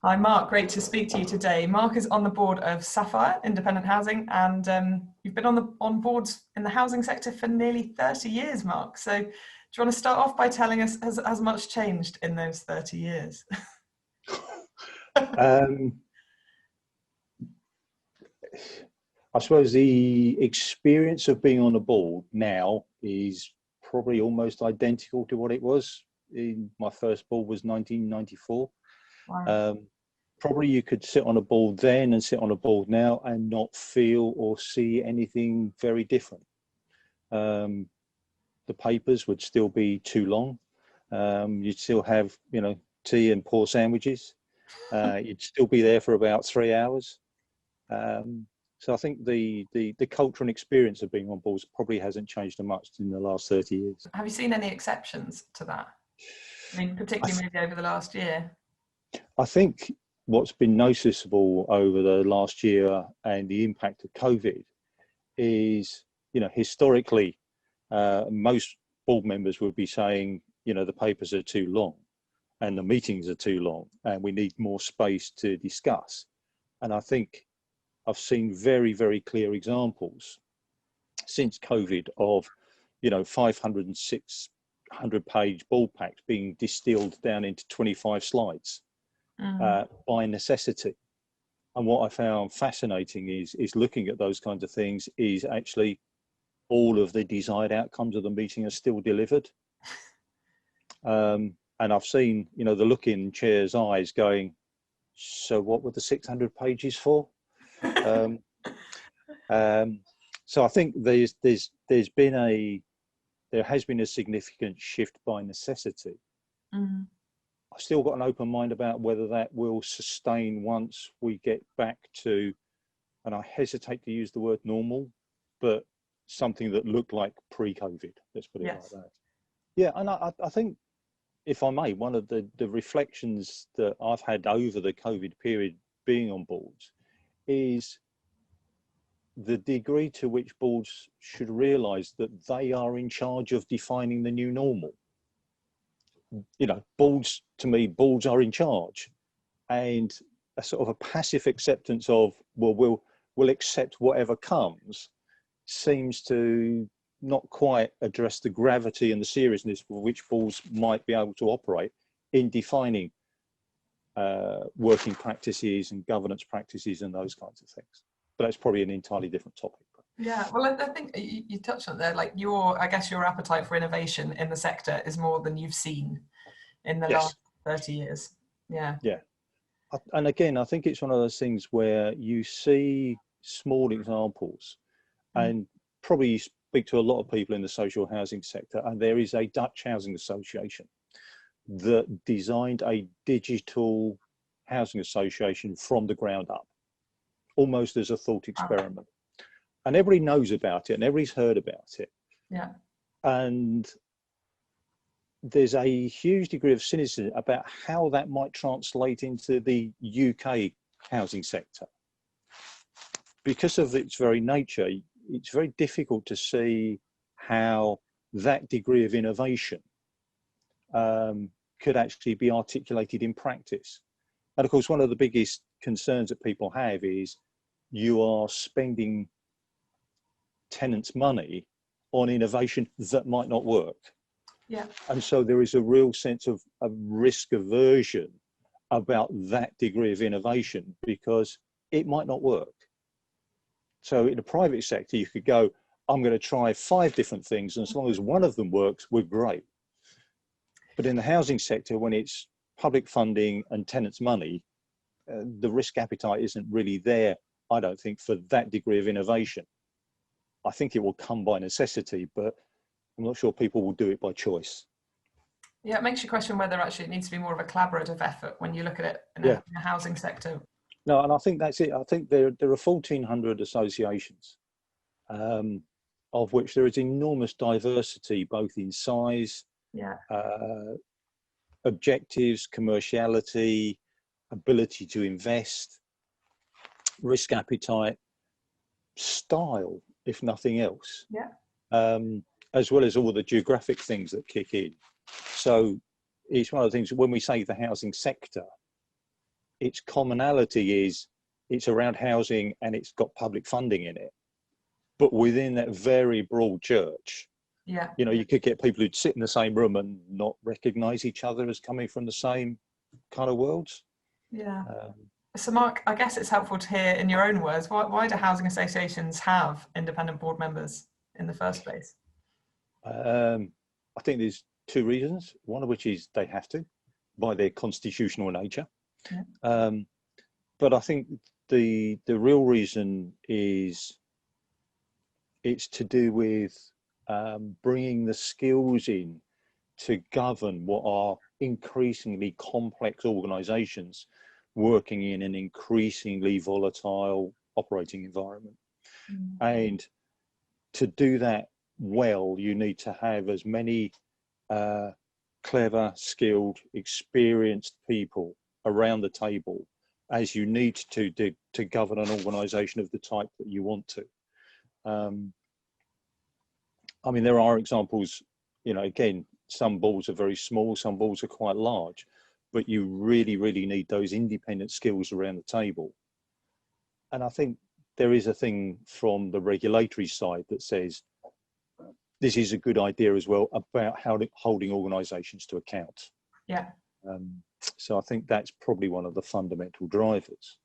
Hi, Mark. Great to speak to you today. Mark is on the board of Sapphire Independent Housing, and you've been on boards in the housing sector for nearly 30 years, Mark. So, do you want to start off by telling us has much changed in those 30 years? I suppose the experience of being on a board now is probably almost identical to what it was. My first board was 1994. Wow. Probably you could sit on a board then and sit on a board now and not feel or see anything very different. The papers would still be too long. You'd still have, tea and pork sandwiches. You'd still be there for about 3 hours. So I think the culture and experience of being on boards probably hasn't changed much in the last 30 years. Have you seen any exceptions to that? I mean, particularly maybe over the last year. I think what's been noticeable over the last year and the impact of COVID is, historically, most board members would be saying, the papers are too long and the meetings are too long and we need more space to discuss. And I think I've seen very, very clear examples since COVID of, 500 and 600-page board packs being distilled down into 25 slides. By necessity. And what I found fascinating is looking at those kinds of things is actually all of the desired outcomes of the meeting are still delivered. And I've seen, the look in chairs' eyes going, so what were the 600 pages for? So I think there has been a significant shift by necessity. I've still got an open mind about whether that will sustain once we get back to, and I hesitate to use the word normal, but something that looked like pre-COVID, let's put it like that. Yeah, and I think, if I may, one of the reflections that I've had over the COVID period being on boards is the degree to which boards should realise that they are in charge of defining the new normal. Boards, to me, boards are in charge, and a sort of a passive acceptance of, well, we'll accept whatever comes seems to not quite address the gravity and the seriousness with which boards might be able to operate in defining working practices and governance practices and those kinds of things. But that's probably an entirely different topic. Yeah, well, I think you touched on it there, like I guess your appetite for innovation in the sector is more than you've seen in the last 30 years. Yeah. Yeah. And again, I think it's one of those things where you see small examples and probably speak to a lot of people in the social housing sector, and there is a Dutch housing association that designed a digital housing association from the ground up, almost as a thought experiment. And everybody knows about it and everybody's heard about it. Yeah. And there's a huge degree of cynicism about how that might translate into the UK housing sector. Because of its very nature, it's very difficult to see how that degree of innovation could actually be articulated in practice. And of course, one of the biggest concerns that people have is you are spending tenants' money on innovation that might not work. Yeah. And so there is a real sense of a risk aversion about that degree of innovation because it might not work. So in the private sector, you could go, I'm going to try 5 different things, and as long as one of them works, we're great. But in the housing sector, when it's public funding and tenants' money, the risk appetite isn't really there, I don't think, for that degree of innovation. I think it will come by necessity, but I'm not sure people will do it by choice. Yeah, it makes you question whether actually it needs to be more of a collaborative effort when you look at it in the housing sector. No, and I think that's it. I think there are 1,400 associations, of which there is enormous diversity, both in size, objectives, commerciality, ability to invest, risk appetite, style, if nothing else. Yeah. As well as all the geographic things that kick in. So it's one of the things when we say the housing sector, its commonality is it's around housing and it's got public funding in it. But within that very broad church, Yeah. you know, you could get people who'd sit in the same room and not recognise each other as coming from the same kind of worlds. Yeah. So Mark, I guess it's helpful to hear in your own words, why do housing associations have independent board members in the first place? I think there's two reasons, one of which is they have to by their constitutional nature. Yeah. But I think the real reason is it's to do with bringing the skills in to govern what are increasingly complex organisations working in an increasingly volatile operating environment. And to do that well, you need to have as many clever, skilled, experienced people around the table as you need to govern an organisation of the type that you want to. I mean, there are examples, you know, again, some boards are very small, some boards are quite large, but you really, really need those independent skills around the table. And I think there is a thing from the regulatory side that says this is a good idea as well about holding organisations to account. Yeah. So I think that's probably one of the fundamental drivers.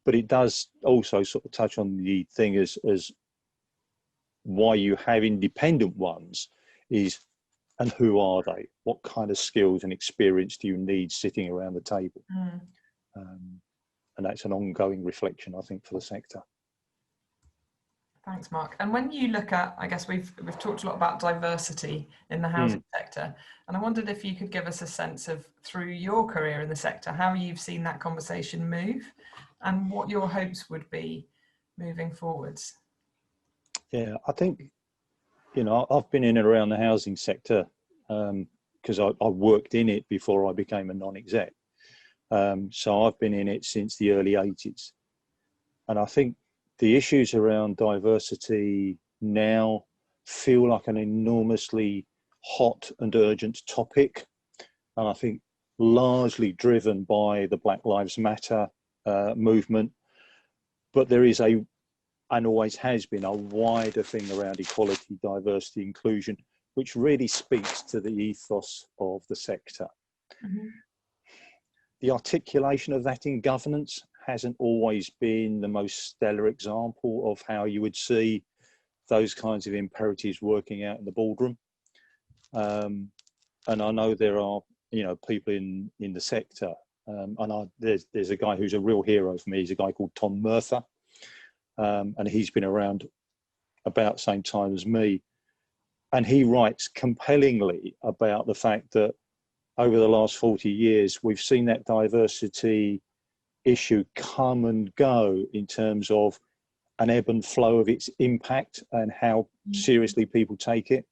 But it does also sort of touch on the thing as why you have independent ones is, and who are they? What kind of skills and experience do you need sitting around the table? And that's an ongoing reflection, I think, for the sector. Thanks, Mark. And when you look at, I guess we've talked a lot about diversity in the housing sector, and I wondered if you could give us a sense of, through your career in the sector, how you've seen that conversation move and what your hopes would be moving forwards. Yeah, I think, you know, I've been in and around the housing sector because I worked in it before I became a non-exec. So I've been in it since the early 80s. And I think the issues around diversity now feel like an enormously hot and urgent topic. And I think largely driven by the Black Lives Matter movement. But there is and always has been, a wider thing around equality, diversity, inclusion, which really speaks to the ethos of the sector. The articulation of that in governance hasn't always been the most stellar example of how you would see those kinds of imperatives working out in the boardroom. And I know there are, you know, people in the sector, and there's a guy who's a real hero for me. He's a guy called Tom Murtha, and he's been around about the same time as me. And he writes compellingly about the fact that over the last 40 years, we've seen that diversity issue come and go in terms of an ebb and flow of its impact and how seriously people take it.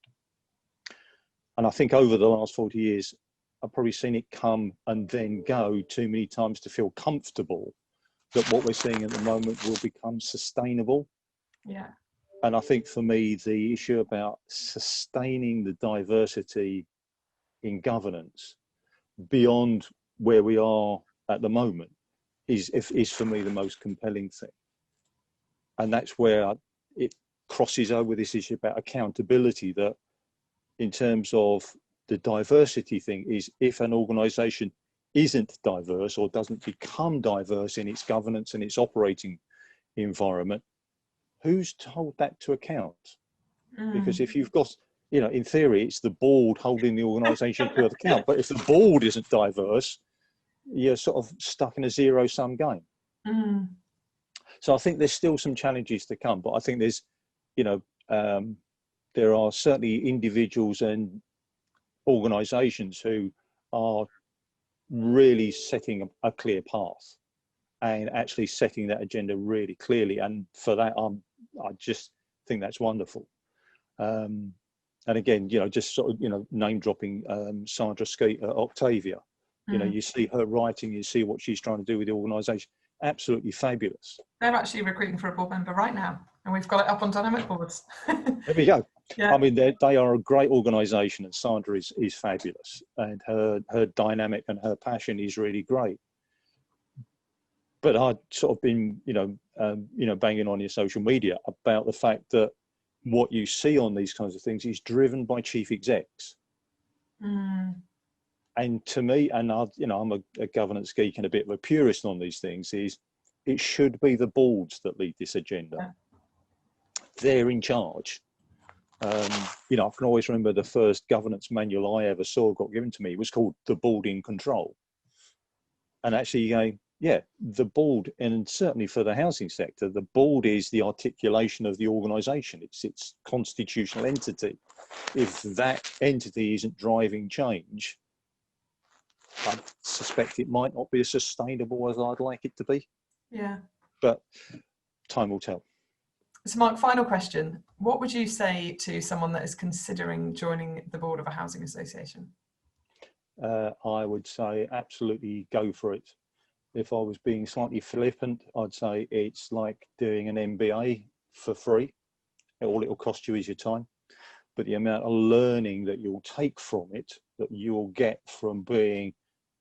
And I think over the last 40 years, I've probably seen it come and then go too many times to feel comfortable that what we're seeing at the moment will become sustainable. Yeah. And I think for me, the issue about sustaining the diversity in governance beyond where we are at the moment is for me the most compelling thing. And that's where it crosses over this issue about accountability, that in terms of the diversity thing is, if an organisation isn't diverse or doesn't become diverse in its governance and its operating environment, who's to hold that to account? Because if you've got, you know, in theory, it's the board holding the organisation to account. But if the board isn't diverse, you're sort of stuck in a zero-sum game. So I think there's still some challenges to come. But I think there's, you know, there are certainly individuals and organisations who are really setting a clear path and actually setting that agenda really clearly. And for that, I just think that's wonderful. And again, you know, just sort of, you know, name dropping Sandra Skeet at Octavia. You know, you see her writing, you see what she's trying to do with the organisation. Absolutely fabulous. They're actually recruiting for a board member right now, and we've got it up on dynamic boards. There we go. Yeah. I mean, they are a great organisation, and Sandra is fabulous, and her dynamic and her passion is really great. but I'd sort of been, banging on your social media about the fact that what you see on these kinds of things is driven by chief execs. And to me, and I'm a governance geek and a bit of a purist on these things, is it should be the boards that lead this agenda. Yeah. They're in charge. I can always remember the first governance manual I ever saw got given to me. It was called The Board in Control. And actually, the board, and certainly for the housing sector, the board is the articulation of the organisation. It's its constitutional entity. If that entity isn't driving change, I suspect it might not be as sustainable as I'd like it to be. Yeah. But time will tell. So Mark, final question. What would you say to someone that is considering joining the board of a housing association? I would say absolutely go for it. If I was being slightly flippant, I'd say it's like doing an MBA for free. All it'll cost you is your time. But the amount of learning that you'll take from it, that you'll get from being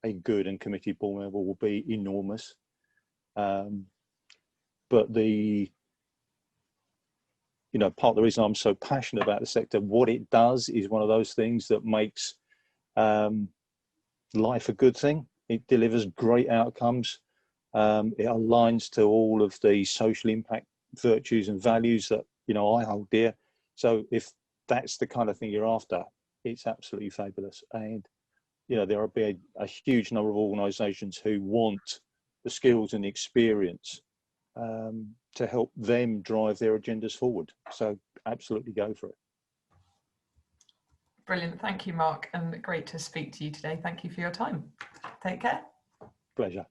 a good and committed board member, will be enormous. But part of the reason I'm so passionate about the sector, what it does is one of those things that makes life a good thing. It delivers great outcomes. It aligns to all of the social impact virtues and values that, I hold dear. So if that's the kind of thing you're after, it's absolutely fabulous. And, there will be a huge number of organisations who want the skills and the experience to help them drive their agendas forward. So absolutely go for it. Brilliant. Thank you, Mark, and great to speak to you today. Thank you for your time. Take care. Pleasure.